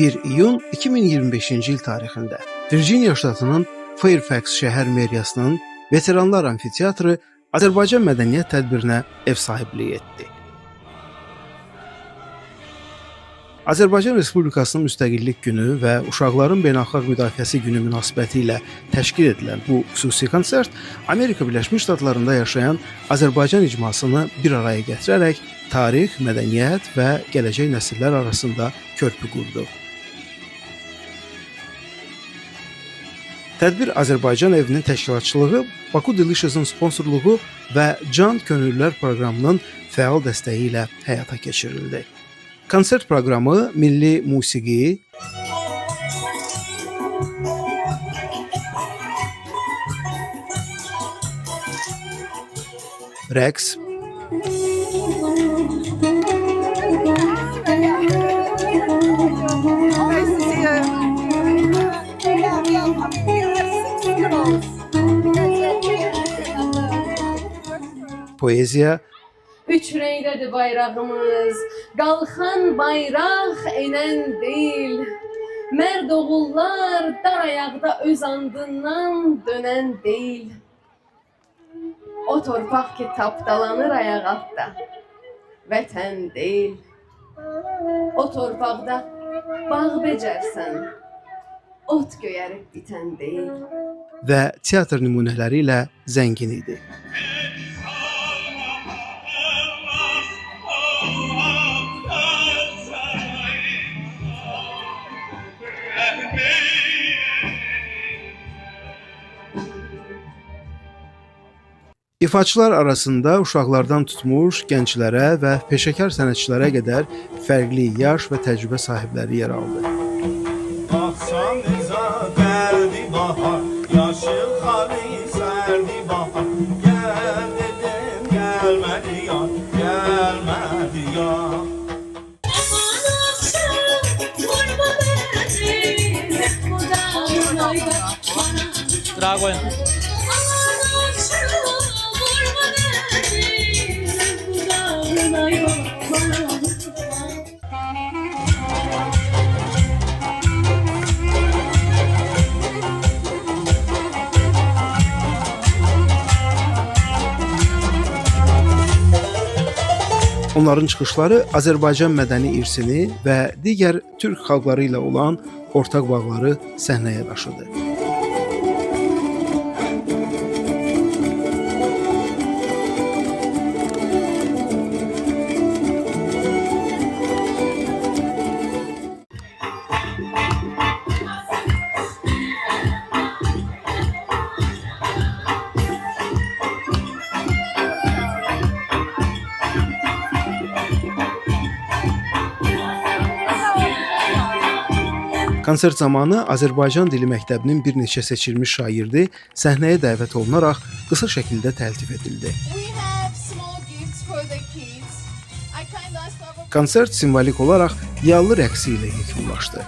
1 iyun 2025-ci il tarixində Virginia ştatının Fairfax şəhər meriyasının Veteranlar Amfiteatrı Azərbaycan mədəniyyət tədbirinə ev sahibliyi etdi. Azərbaycan Respublikasının Müstəqillik Günü və Uşaqların Beynəlxalq Müdafiəsi Günü münasibəti ilə təşkil edilən bu xüsusi konsert Amerika Birləşmiş Ştatlarında yaşayan Azərbaycan icmasını bir araya gətirərək tarix, mədəniyyət və gələcək nəsillər arasında körpü qurdu. Tədbir Azərbaycan evinin təşkilatçılığı, Baku Delicious'ın sponsorluğu və Can Könüllülər proqramının fəal dəstəyi ilə həyata keçirildi. Konsert proqramı milli musiqi, rəqs, poeziya, üç renklidir bayrağımız, qalxan bayraq enən deyil. Mərd oğullar dar ayaqda öz andından dönən deyil. O torpaq ki tapdalanır ayaq altda, vətən deyil. O torpaqda bağ becərsən, ot göyərib bitən deyil. və teatr nümunələri ilə zəngin idi. İfaçılar arasında uşaqlardan tutmuş gənclərə və peşəkar sənətçilərə qədər fərqli yaş və təcrübə sahibləri yer aldı. Baxsan izə gəldi bahar, yaşıl xali sərdi bahar. Gəl dedim, gəlmədi yar, gəlmədi yar. Dragoy. Onların çıxışları Azərbaycan mədəni irsini və digər türk xalqları ilə olan ortaq bağları səhnəyə daşıdı. Konsert zamanı Azərbaycan Dili Məktəbinin bir neçə seçilmiş şairdi səhnəyə dəvət olunaraq qısa şəkildə təltif edildi. Konsert simvolik olaraq yallı rəqsi ilə yekunlaşdı.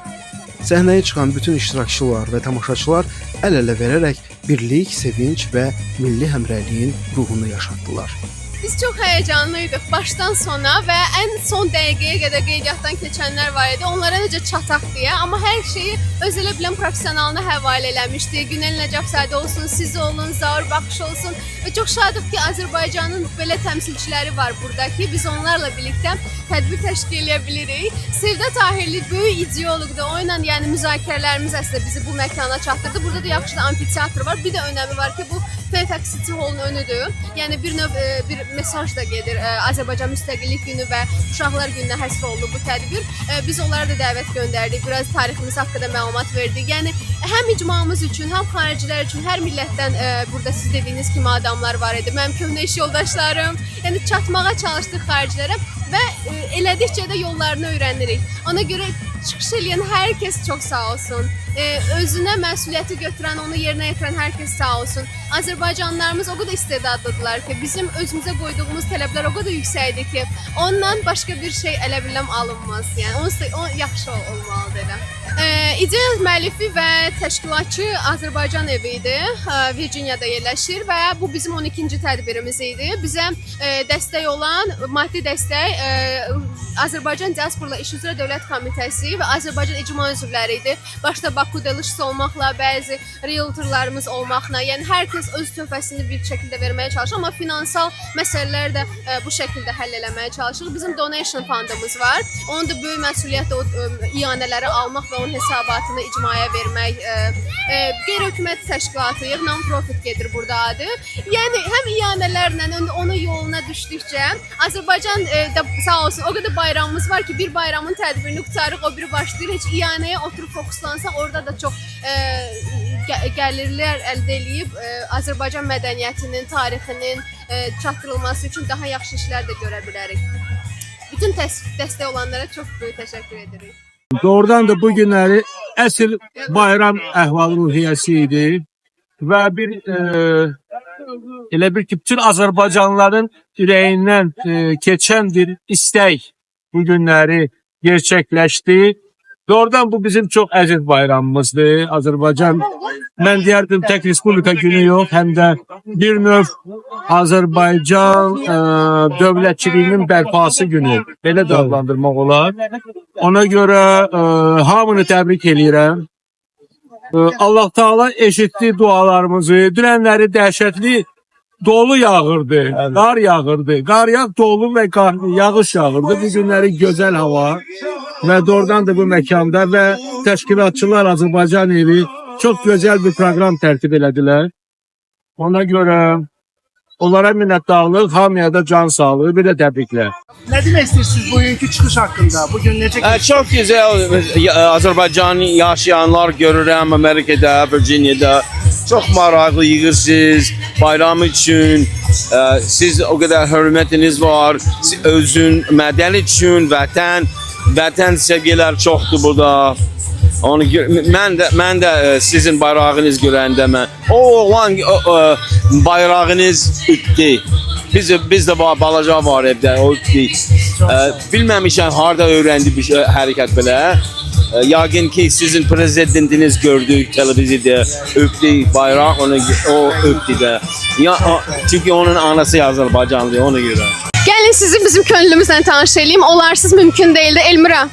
Səhnəyə çıxan bütün iştirakçılar və tamaşaçılar əl-ələ verərək birlik, sevinç və milli həmrəyliyin ruhunu yaşatdılar. Biz çox həyəcanlıydıq başdan sona və ən son dəqiqəyə qədər qeydiyyatdan keçənlər var idi. Onlara necə çataq deyə, amma hər şeyi öz elə bilən professionalına həvalə eləmişdi. Günel Nəcəfzadə olsun, siz olun, Zaur Baxış olsun və çox şadıq ki, Azərbaycanın belə təmsilçiləri var burada ki, biz onlarla birlikdə tədbir təşkil edə bilirik. Sevda Tahirli böyük ideoloqdur. O ilə yəni müzakirələrimiz əslində bizi bu məkana çatdırdı. Burada da yaxşı da amfiteatr var. Bir də önəmi var ki, bu Fairfax City Hall'un önüdür. Yəni bir növ bir mesaj da gedir. Azərbaycan Müstəqillik Günü və Uşaqlar Gününə həsr olundu bu tədbir. Biz onlara da dəvət göndərdik. Biraz tariximiz haqqında məlumat verdik. Yəni həm icmamız üçün, həm xaricilər üçün hər millətdən burada siz dediyiniz kimi adamlar var idi. Mənim köhnə iş yoldaşlarım. Yəni çatmağa çalışdıq xaricilərə və elədikcə də yollarını öyrənirik. Ona görə çıxış edən hər kəs çox sağ olsun. Özünə məsuliyyəti götürən, onu yerinə yetirən hər kəs sağ olsun. Azərbaycanlılarımız o qədər istedadlıdırlar ki, bizim özümüzə qoyduğumuz tələblər o qədər yüksəkdir ki, ondan başqa bir şey elə biləm alınmaz. Yəni o yaxşı olmalıdır elə. İdeya müəllifi və təşkilatçı Azərbaycan evi idi. Virginiyada yerləşir və bu bizim 12-ci tədbirimiz idi. Bizə dəstək olan maddi dəstək Azərbaycan Diaspora İş üzrə Dövlət Komitəsi və Azərbaycan icma üzvləri idi. Başda Baku Delişsi olmaqla, bəzi realtorlarımız olmaqla, yəni hər kəs öz töhfəsini bir şəkildə verməyə çalışır, amma finansal məsələləri də bu şəkildə həll eləməyə çalışır. Bizim donation fondumuz var. Onun da böyük məsuliyyəti o iyanələri almaq və onun hesabatını icmaya vermək. Qeyri-hökuməti təşkilatıyıq, non-profit gedir burada adı. Yəni həm iyanələrlə onun yoluna düşdükcə Azərbaycan da sağ olsun o qədər bayramımız var ki, bir bayramın tədbirini qutarıq, o biri başlayır. Heç iyanəyə oturub fokuslansaq orada da çox gəlirlər əldə eləyib Azərbaycan mədəniyyətinin, tarixinin çatdırılması üçün daha yaxşı işlər də görə bilərik. Bütün dəstək olanlara çox böyük təşəkkür edirik. Doğrudan da bu günləri əsl bayram əhval-ruhiyyəsi idi və elə bir ki, bütün Azərbaycanlıların ürəyindən keçən bir istək bu günləri gerçəkləşdi. Doğrudan bu bizim çox əziz bayramımızdır. Azərbaycan, mən deyərdim, tək Respublika günü yox, həm də bir növ Azərbaycan dövlətçiliyinin bərpası günü. Belə də adlandırmaq olar. Ona görə hamını təbrik edirəm. Allah Taala eşitdi dualarımızı. Dünənləri dəhşətli dolu yağırdı, qar yağırdı. Qar yağ, dolu və yağış yağırdı. Bu günləri gözəl hava və doğrudan da bu məkanda və təşkilatçılar Azərbaycan evi çox gözəl bir proqram tərtib elədilər. Ona görə onlara minnətdarlıq, hamıya da can sağlığı, bir də təbriklər. Ne demek istiyorsunuz bugünkü çıkış hakkında? Bugün necə Çok güzel Azerbaycan'ı yaşayanlar görürüm Amerika'da, Virginia'da. Çok maraqlı yığırsınız bayram için. Siz o kadar hürmetiniz var. Özün, mədəniyyət üçün, vətən sevgiler çoktu burada. Onu mən də sizin bayrağınız görəndə mən o olan bayrağınız ütdü. Bizdə balaca var evdə, o ütdü. Bilməmişəm harda öyrəndi bir hərəkət belə. Yəqin ki sizin prezidentiniz gördük televiziyada öpdü bayraq, o öpdü də. Çünki onun anası Azərbaycanlı, ona görə. Gəlin sizi bizim könlümüzlə tanış edeyim. Olarsız mümkün deyildi. Elmira.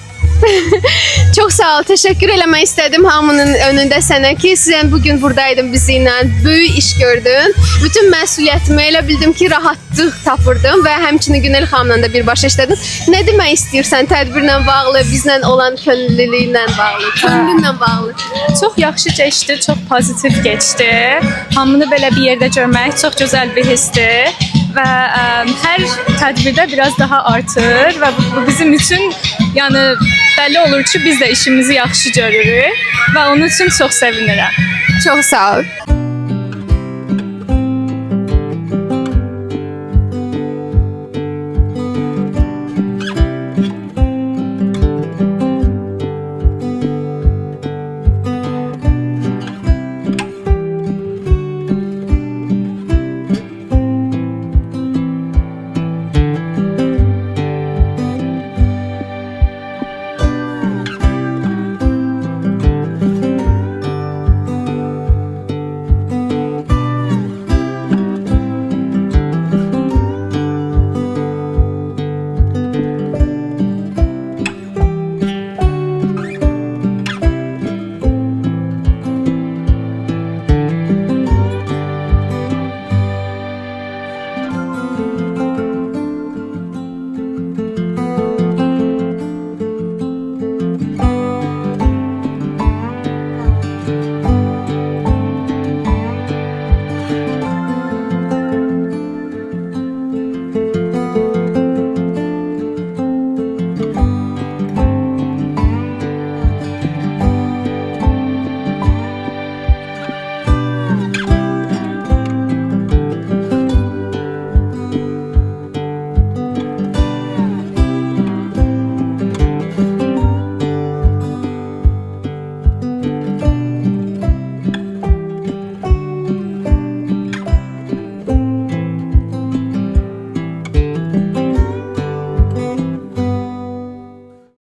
Çok sağ ol. Teşekkür eləmək istedim hamının önündə sənə ki, sən bugün buradaydın bizimlə. Böyük iş gördün. Bütün məsuliyyətimi elə bildim ki, rahatlıq tapırdım və həmçinin Günel xanımla da birbaşa işlədim. Nə demək istəyirsən tədbirlə bağlı, bizlə olan könüllülüklə bağlı, könlünlə bağlı? Çox yaxşı keçdi, çox pozitiv keçdi. Hamını belə bir yerdə görmək çox gözəl bir hissdir və hər tədbirdə biraz daha artır və bu bizim üçün yəni belli olur ki biz də işimizi yaxşı görürük və onun üçün çox sevinirəm. Çox sağ ol.